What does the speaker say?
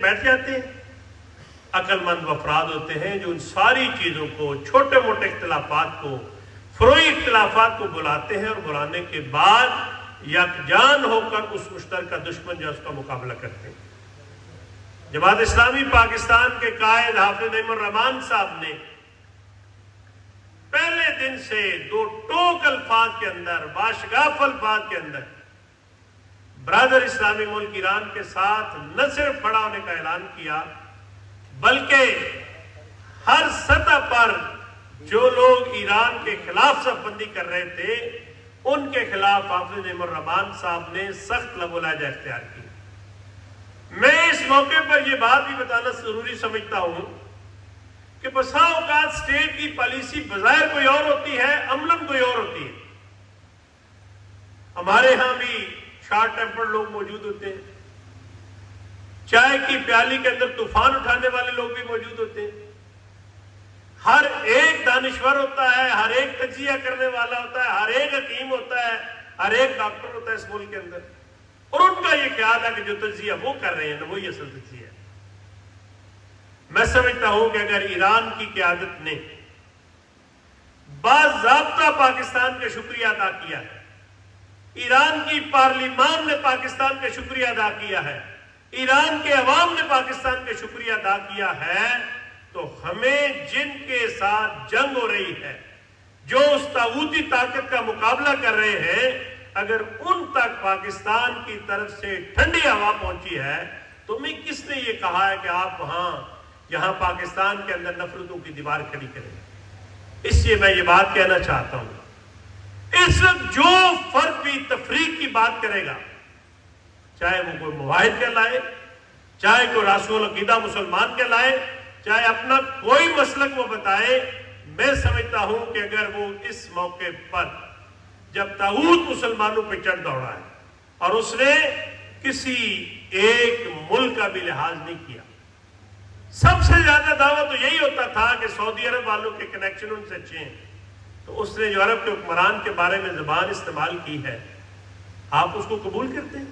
بیٹھ جاتے ہیں. عقل مند افراد ہوتے ہیں جو ان ساری چیزوں کو، چھوٹے موٹے اختلافات کو، فروعی اختلافات کو بلاتے ہیں اور بلانے کے بعد یکجان ہو کر اس مشترکہ دشمن جو اس کا مقابلہ کرتے ہیں. جماعت اسلامی پاکستان کے قائد حافظ نعیم الرحمان صاحب نے پہلے دن سے دو ٹوک الفاظ کے اندر، باشگاف الفاظ کے اندر برادر اسلامی ملک ایران کے ساتھ نہ صرف کھڑا ہونے کا اعلان کیا، بلکہ ہر سطح پر جو لوگ ایران کے خلاف صف بندی کر رہے تھے ان کے خلاف حافظ نعیم الرحمان صاحب نے سخت لب و لہجہ اختیار کی. میں اس موقع پر یہ بات بھی بتانا ضروری سمجھتا ہوں کہ بسا اوقات اسٹیٹ کی پالیسی بظاہر کوئی اور ہوتی ہے، عملاً کوئی اور ہوتی ہے. ہمارے ہاں بھی شارٹ ٹیمپر لوگ موجود ہوتے ہیں، چائے کی پیالی کے اندر طوفان اٹھانے والے لوگ بھی موجود ہوتے ہیں. ہر ایک دانشور ہوتا ہے، ہر ایک تجزیہ کرنے والا ہوتا ہے، ہر ایک حکیم ہوتا ہے، ہر ایک ڈاکٹر ہوتا ہے اس ملک کے اندر، اور ان کا یہ خیال ہے کہ جو تجزیہ وہ کر رہے ہیں وہی اصل تجزیہ ہے. میں سمجھتا ہوں کہ اگر ایران کی قیادت نے باضابطہ پاکستان کا شکریہ ادا کیا ہے، ایران کی پارلیمان نے پاکستان کا شکریہ ادا کیا ہے، ایران کے عوام نے پاکستان کا شکریہ ادا کیا ہے، تو ہمیں جن کے ساتھ جنگ ہو رہی ہے، جو اس طاغوتی طاقت کا مقابلہ کر رہے ہیں، اگر ان تک پاکستان کی طرف سے ٹھنڈی ہوا پہنچی ہے تو میں کس نے یہ کہا ہے کہ آپ یہاں پاکستان کے اندر نفرتوں کی دیوار کھڑی کریں. اس لیے میں یہ بات کہنا چاہتا ہوں، اس وقت جو فرد بھی تفریق کی بات کرے گا، چاہے وہ کوئی موحد کہلائے، چاہے کوئی راسخ العقیدہ مسلمان کہلائے، چاہے اپنا کوئی مسلک وہ بتائے، میں سمجھتا ہوں کہ اگر وہ اس موقع پر جب طاغوت مسلمانوں پہ چڑھ دوڑا ہے اور اس نے کسی ایک ملک کا بھی لحاظ نہیں کیا، سب سے زیادہ دعویٰ تو یہی ہوتا تھا کہ سعودی عرب والوں کے کنیکشن ان سے اچھے ہیں، تو اس نے جو عرب کے حکمران کے بارے میں زبان استعمال کی ہے، آپ اس کو قبول کرتے ہیں؟